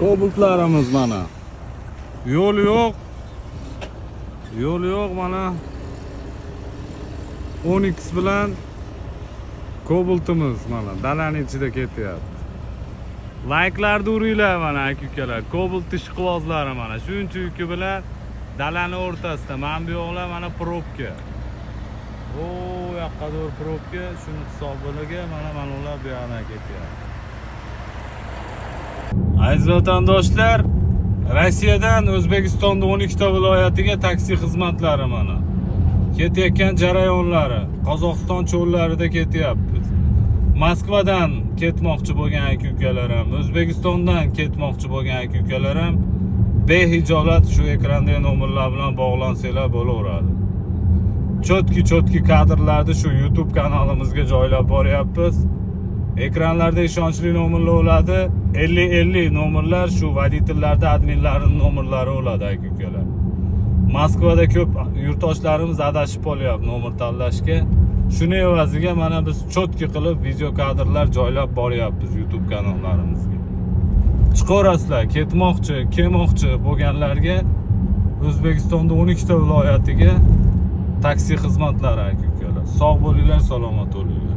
Kobaltlarimiz mana. Yo'l yo'q. Yo'l yo'q mana. 10x bilan Kobaltimiz mana dalaning ichida ketyapti. Like'larni uringlar mana aka-ukalar. Kobalt ishqibozlari mana shuncha yuki bilan dalaning o'rtasida. Mana bu yoqlar mana probka. O yoqqa doğru probka, shuni hisobiga mana ular bu yoqdan ketyapti. Aziz vatandoshlar, Rossiyadan O'zbekistonda 12 ta viloyatiga taksi xizmatlari mana. Ketayotgan jarayonlari Qozog'iston cho'llarida ketyapmiz. Moskvadan ketmoqchi bo'lgan aka-ukalarim, O'zbekistondan ketmoqchi bo'lgan aka-ukalarim behijolat shu ekrandagi nomerlar bilan bog'lansanglar bo'laveradi. Chotki kadrlarni shu YouTube kanalimizga joylab boryapmiz. Ekranlarda ishonchli nomerlar bo'ladi. 50 nomerlar shu voditellarda adminlarning nomerlari bo'ladi aka-ukalar. Moskvada ko'p yurtdoshlarimiz adashib qolyapti nomer tanlashga. Shuni evaziga mana biz chotki qilib video kadrlar joylab boryapmiz YouTube kanallarimizga. Chiqarasizlar, ketmoqchi, kelmoqchi bo'lganlarga O'zbekistonda 12 ta viloyatiga taksi xizmatlari aka-ukalar. Sog' bo'linglar, salomat bo'linglar.